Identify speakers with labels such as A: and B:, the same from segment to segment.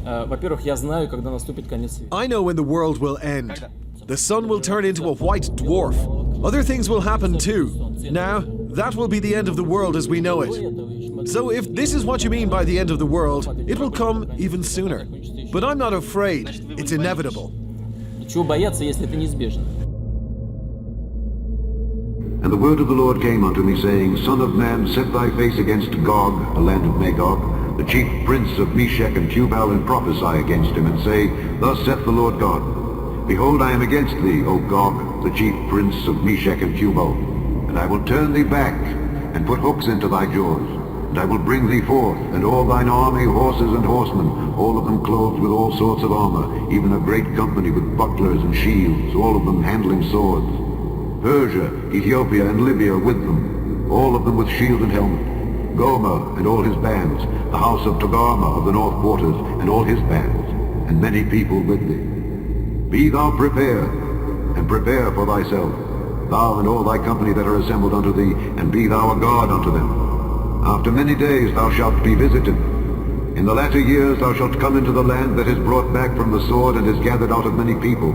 A: Во-первых, я знаю, когда наступит конец света.
B: I know when the world will end. The sun will turn into a white dwarf. Other things will happen too. Now, that will be the end of the world as we know it. So if this is what you mean by the end of the world, it will come even sooner. But I'm not afraid. It's inevitable.
A: Чего бояться, если это неизбежно?
C: And the word of the Lord came unto me, saying, Son of man, set thy face against Gog, the land of Magog, the chief prince of Meshech and Tubal, and prophesy against him, and say, Thus saith the Lord God, Behold, I am against thee, O Gog, the chief prince of Meshech and Tubal, and I will turn thee back, and put hooks into thy jaws, and I will bring thee forth, and all thine army, horses and horsemen, all of them clothed with all sorts of armor, even a great company with bucklers and shields, all of them handling swords. Persia, Ethiopia, and Libya with them, all of them with shield and helmet. Gomer and all his bands, the house of Togarmah of the north quarters, and all his bands, and many people with thee. Be thou prepared, and prepare for thyself, thou and all thy company that are assembled unto thee, and be thou a guard unto them. After many days thou shalt be visited. In the latter years thou shalt come into the land that is brought back from the sword, and is gathered out of many people,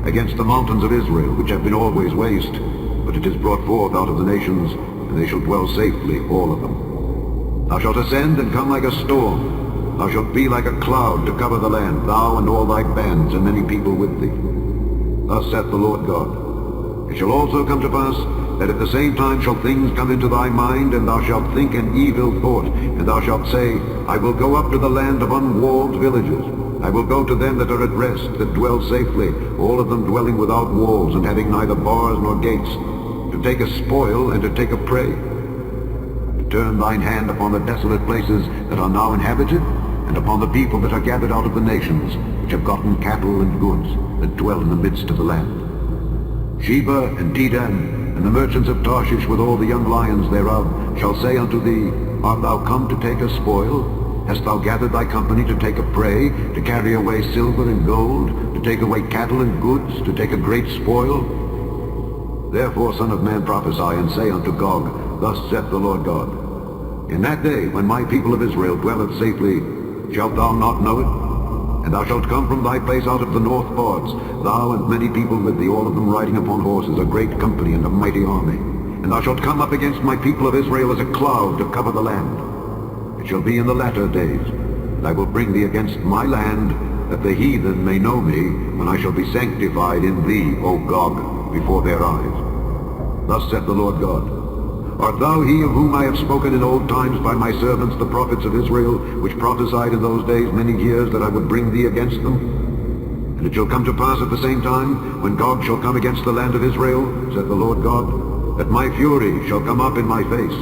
C: against the mountains of Israel, which have been always waste, but it is brought forth out of the nations, and they shall dwell safely, all of them. Thou shalt ascend and come like a storm. Thou shalt be like a cloud to cover the land, thou and all thy bands, and many people with thee. Thus saith the Lord God. It shall also come to pass, that at the same time shall things come into thy mind, and thou shalt think an evil thought, and thou shalt say, I will go up to the land of unwalled villages. I will go to them that are at rest, that dwell safely, all of them dwelling without walls, and having neither bars nor gates, to take a spoil and to take a prey. To turn thine hand upon the desolate places that are now inhabited, and upon the people that are gathered out of the nations, which have gotten cattle and goods, that dwell in the midst of the land. Sheba and Dedan, and the merchants of Tarshish with all the young lions thereof, shall say unto thee, Art thou come to take a spoil? Hast thou gathered thy company to take a prey, to carry away silver and gold, to take away cattle and goods, to take a great spoil? Therefore, Son of man, prophesy, and say unto Gog, Thus saith the Lord God, In that day, when my people of Israel dwelleth safely, shalt thou not know it? And thou shalt come from thy place out of the north parts, thou and many people with thee, all of them riding upon horses, a great company and a mighty army. And thou shalt come up against my people of Israel as a cloud to cover the land. It shall be in the latter days, that I will bring thee against my land, that the heathen may know me, when I shall be sanctified in thee, O Gog, before their eyes. Thus saith the Lord God, Art thou he of whom I have spoken in old times by my servants the prophets of Israel, which prophesied in those days many years that I would bring thee against them? And it shall come to pass at the same time, when Gog shall come against the land of Israel, saith the Lord God, that my fury shall come up in my face,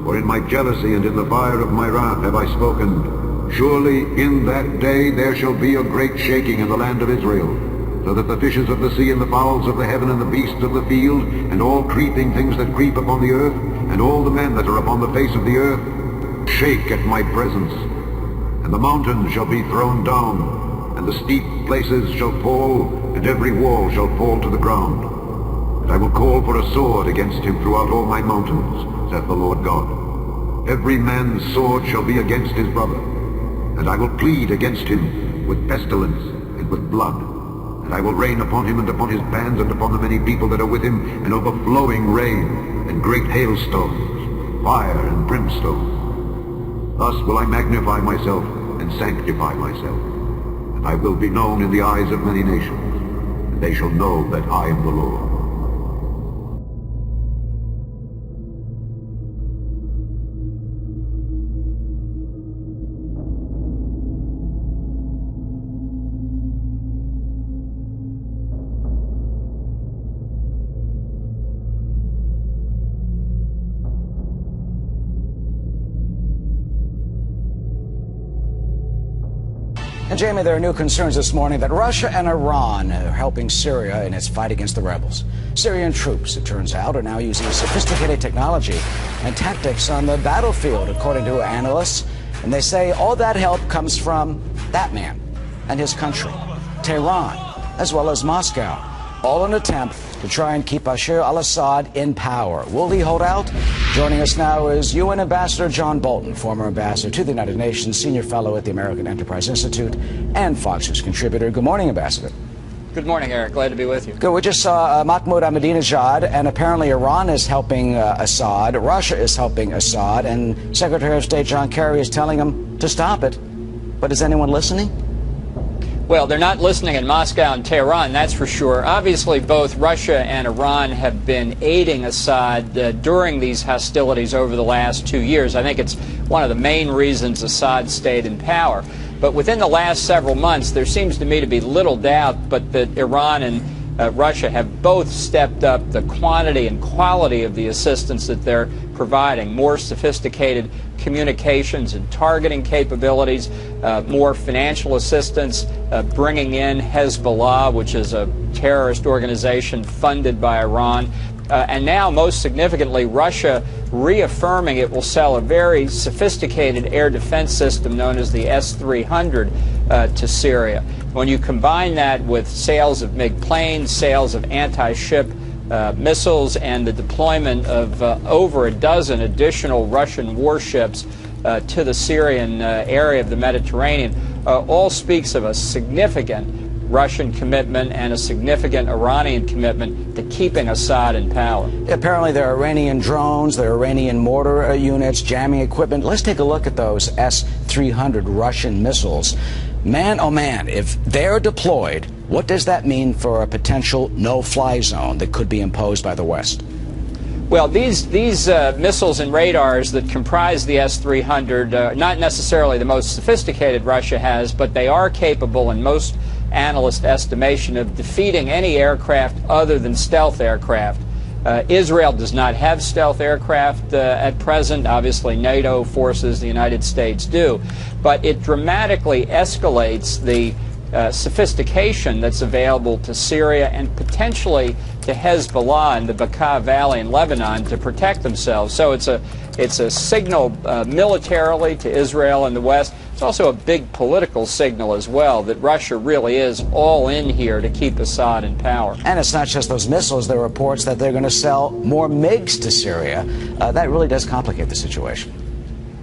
C: for in my jealousy and in the fire of my wrath have I spoken. Surely in that day there shall be a great shaking in the land of Israel, so that the fishes of the sea and the fowls of the heaven and the beasts of the field, and all creeping things that creep upon the earth, and all the men that are upon the face of the earth, shake at my presence. And the mountains shall be thrown down, and the steep places shall fall, and every wall shall fall to the ground. And I will call for a sword against him throughout all my mountains, saith the Lord God. Every man's sword shall be against his brother, and I will plead against him with pestilence and with blood. And I will rain upon him and upon his bands and upon the many people that are with him, an overflowing rain, and great hailstones, fire and brimstone. Thus will I magnify myself and sanctify myself, and I will be known in the eyes of many nations, and they shall know that I am the Lord.
D: And Jamie, there are new concerns this morning that Russia and Iran are helping Syria in its fight against the rebels. Syrian troops, it turns out, are now using sophisticated technology and tactics on the battlefield, according to analysts. And they say all that help comes from that man and his country, Tehran, as well as Moscow. all in an attempt to try and keep Bashar al-Assad in power. Will he hold out? Joining us now is UN Ambassador John Bolton, former ambassador to the United Nations, senior fellow at the American Enterprise Institute, and Fox News contributor. Good morning, Ambassador.
E: Good morning, Eric. Glad to be with you.
D: Good. We just saw Mahmoud Ahmadinejad, and apparently Iran is helping Assad, Russia is helping Assad, and Secretary of State John Kerry is telling him to stop it. But is anyone listening?
E: Well, they're not listening in Moscow and Tehran, that's for sure. Obviously, both Russia and Iran have been aiding Assad during these hostilities over the last 2 years. I think it's one of the main reasons Assad stayed in power. But within the last several months, there seems to me to be little doubt but that Iran and Russia have both stepped up the quantity and quality of the assistance that they're providing. More sophisticated communications and targeting capabilities, more financial assistance, bringing in Hezbollah, which is a terrorist organization funded by Iran. And now, most significantly, Russia reaffirming it will sell a very sophisticated air defense system known as the S-300 to Syria. When you combine that with sales of MiG planes, sales of anti-ship missiles, and the deployment of over a dozen additional Russian warships to the Syrian area of the Mediterranean, all speaks of a significant Russian commitment and a significant Iranian commitment to keeping Assad in power.
D: Apparently there are Iranian drones, there are Iranian mortar units, jamming equipment. Let's take a look at those S-300 Russian missiles. Man, oh man, if they're deployed, what does that mean for a potential no-fly zone that could be imposed by the West?
E: Well, these missiles and radars that comprise the S-300, not necessarily the most sophisticated Russia has, but they are capable in most analyst estimation of defeating any aircraft other than stealth aircraft. Israel does not have stealth aircraft at present. Obviously, NATO forces, the United States do. But it dramatically escalates the sophistication that's available to Syria and potentially to Hezbollah in the Bekaa Valley in Lebanon to protect themselves. So it's a signal militarily to Israel and the West. It's also a big political signal as well that Russia really is all in here to keep Assad in power.
D: And it's not just those missiles. There are reports that they're going to sell more MiGs to Syria. That really does complicate the situation.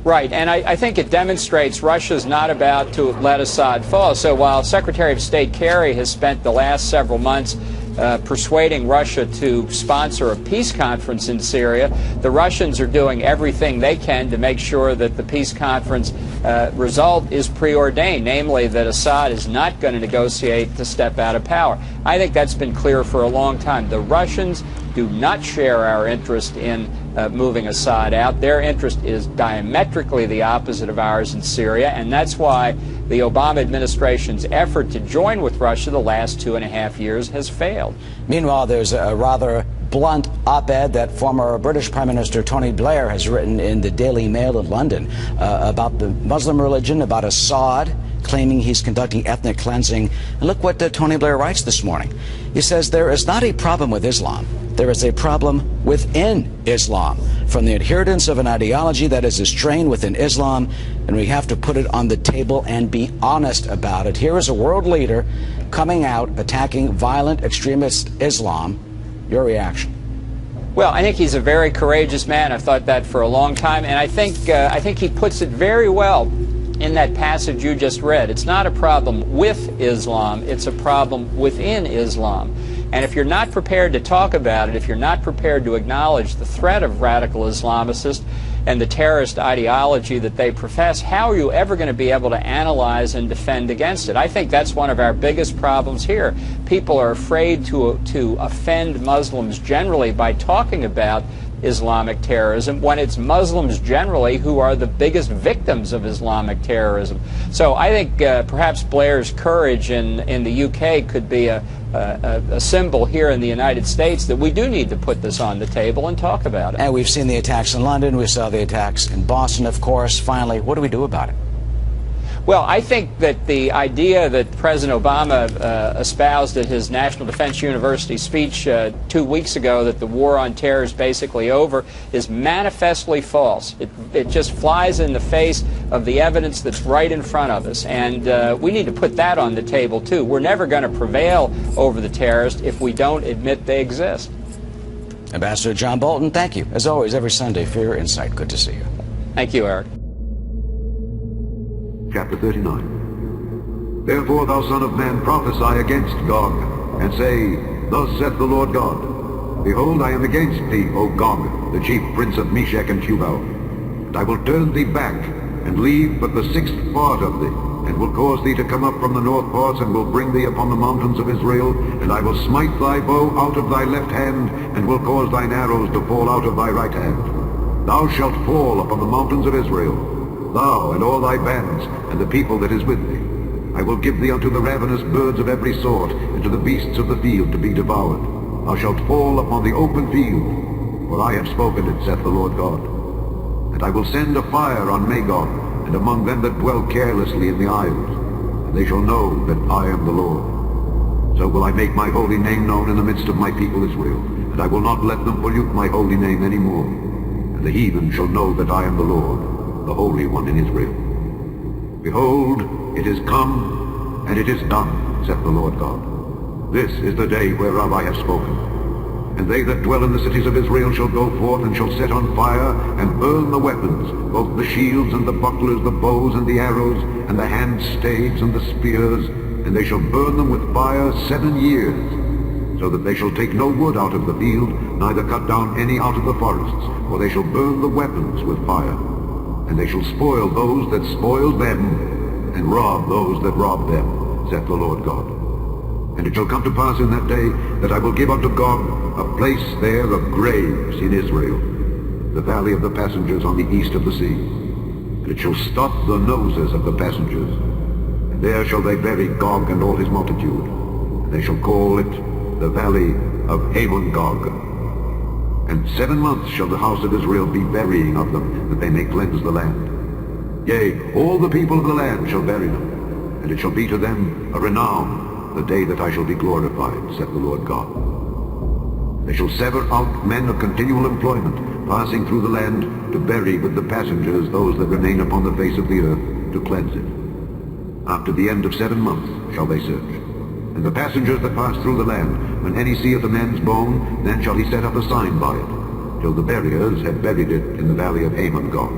E: Right, and I think it demonstrates Russia's not about to let Assad fall. So while Secretary of State Kerry has spent the last several months persuading Russia to sponsor a peace conference in Syria, the Russians are doing everything they can to make sure that the peace conference result is preordained, namely that Assad is not going to negotiate to step out of power. I think that's been clear for a long time. The Russians do not share our interest in moving Assad out. Their interest is diametrically the opposite of ours in Syria, and that's why the Obama administration's effort to join with Russia the last 2.5 years has failed.
D: Meanwhile, there's a rather blunt op-ed that former British Prime Minister Tony Blair has written in the Daily Mail of London about the Muslim religion, about Assad, claiming he's conducting ethnic cleansing. And look what Tony Blair writes this morning. He says, there is not a problem with Islam. There is a problem within Islam, from the adherents of an ideology that is strained within Islam, and we have to put it on the table and be honest about it. Here is a world leader coming out attacking violent extremist Islam. Your reaction?
E: Well, I think he's a very courageous man. I've thought that for a long time, and I think he puts it very well in that passage you just read. It's not a problem with Islam, it's a problem within Islam. And if you're not prepared to talk about it, if you're not prepared to acknowledge the threat of radical Islamicists and the terrorist ideology that they profess, how are you ever going to be able to analyze and defend against it? I think that's one of our biggest problems here. People are afraid to offend Muslims generally by talking about Islamic terrorism when it's Muslims generally who are the biggest victims of Islamic terrorism. So I think perhaps Blair's courage in the UK could be a symbol here in the United States that we do need to put this on the table and talk about it.
D: And we've seen the attacks in London. We saw the attacks in Boston, of course. Finally, what do we do about it?
E: Well, I think that the idea that President Obama espoused at his National Defense University speech 2 weeks ago, that the war on terror is basically over, is manifestly false. It just flies in the face of the evidence that's right in front of us. And we need to put that on the table, too. We're never going to prevail over the terrorists if we don't admit they exist.
D: Ambassador John Bolton, thank you, as always, every Sunday for your insight. Good to see you.
E: Thank you, Eric.
C: Chapter 39. Therefore, thou son of man, prophesy against Gog, and say, Thus saith the Lord God, Behold, I am against thee, O Gog, the chief prince of Meshech and Tubal. And I will turn thee back, and leave but the sixth part of thee, and will cause thee to come up from the north parts, and will bring thee upon the mountains of Israel, and I will smite thy bow out of thy left hand, and will cause thine arrows to fall out of thy right hand. Thou shalt fall upon the mountains of Israel, thou and all thy bands, and the people that is with thee. I will give thee unto the ravenous birds of every sort, and to the beasts of the field to be devoured. Thou shalt fall upon the open field, for I have spoken it, saith the Lord God. And I will send a fire on Magog, and among them that dwell carelessly in the isles, and they shall know that I am the Lord. So will I make my holy name known in the midst of my people Israel, and I will not let them pollute my holy name any more. And the heathen shall know that I am the Lord, the Holy One in Israel. Behold, it is come, and it is done, saith the Lord God. This is the day whereof I have spoken. And they that dwell in the cities of Israel shall go forth, and shall set on fire, and burn the weapons, both the shields and the bucklers, the bows and the arrows, and the hand staves and the spears, and they shall burn them with fire 7 years, so that they shall take no wood out of the field, neither cut down any out of the forests, for they shall burn the weapons with fire. And they shall spoil those that spoiled them, and rob those that robbed them, saith the Lord God. And it shall come to pass in that day that I will give unto Gog a place there of graves in Israel, the valley of the passengers on the east of the sea. And it shall stop the noses of the passengers, and there shall they bury Gog and all his multitude, and they shall call it the valley of Hamon-Gog. And 7 months shall the house of Israel be burying of them, that they may cleanse the land. Yea, all the people of the land shall bury them, and it shall be to them a renown the day that I shall be glorified, saith the Lord God. They shall sever out men of continual employment, passing through the land, to bury with the passengers those that remain upon the face of the earth, to cleanse it. After the end of 7 months shall they search. And the passengers that pass through the land, when any seeth a man's bone, then shall he set up a sign by it, till the buriers have buried it in the valley of Hamon-Gog.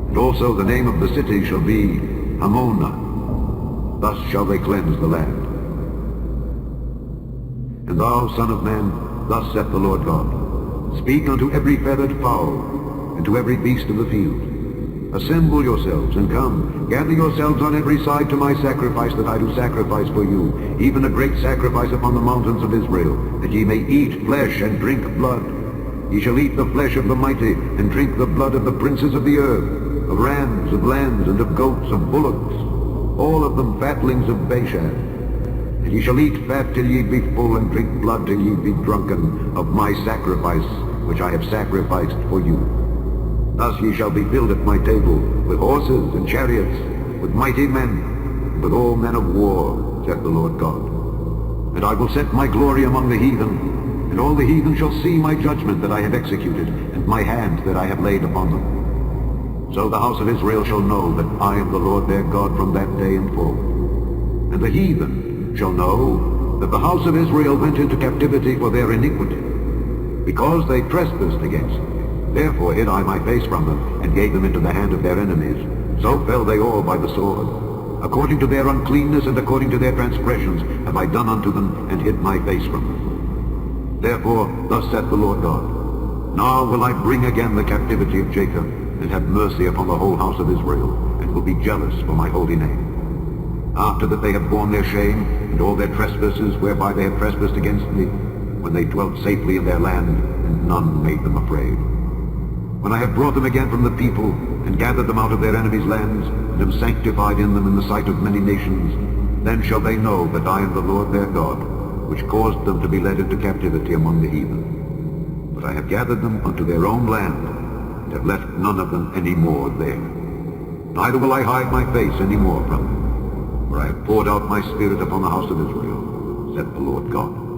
C: And also the name of the city shall be Hamona. Thus shall they cleanse the land. And thou, son of man, thus saith the Lord God, Speak unto every feathered fowl, and to every beast of the field. Assemble yourselves, and come, gather yourselves on every side to my sacrifice that I do sacrifice for you, even a great sacrifice upon the mountains of Israel, that ye may eat flesh and drink blood. Ye shall eat the flesh of the mighty, and drink the blood of the princes of the earth, of rams, of lambs, and of goats, of bullocks, all of them fatlings of Bashan. And ye shall eat fat till ye be full, and drink blood till ye be drunken of my sacrifice, which I have sacrificed for you. Thus ye shall be filled at my table, with horses and chariots, with mighty men, and with all men of war, saith the Lord God. And I will set my glory among the heathen, and all the heathen shall see my judgment that I have executed, and my hand that I have laid upon them. So the house of Israel shall know that I am the Lord their God from that day and forward. And the heathen shall know that the house of Israel went into captivity for their iniquity, because they trespassed against me. Therefore hid I my face from them, and gave them into the hand of their enemies. So fell they all by the sword. According to their uncleanness and according to their transgressions have I done unto them, and hid my face from them. Therefore thus saith the Lord God, Now will I bring again the captivity of Jacob, and have mercy upon the whole house of Israel, and will be jealous for my holy name. After that they have borne their shame, and all their trespasses whereby they have trespassed against me, when they dwelt safely in their land, and none made them afraid. When I have brought them again from the people, and gathered them out of their enemies' lands, and am sanctified in them in the sight of many nations, then shall they know that I am the Lord their God, which caused them to be led into captivity among the heathen. But I have gathered them unto their own land, and have left none of them any more there. neither will I hide my face any more from them. For I have poured out my spirit upon the house of Israel, saith the Lord God.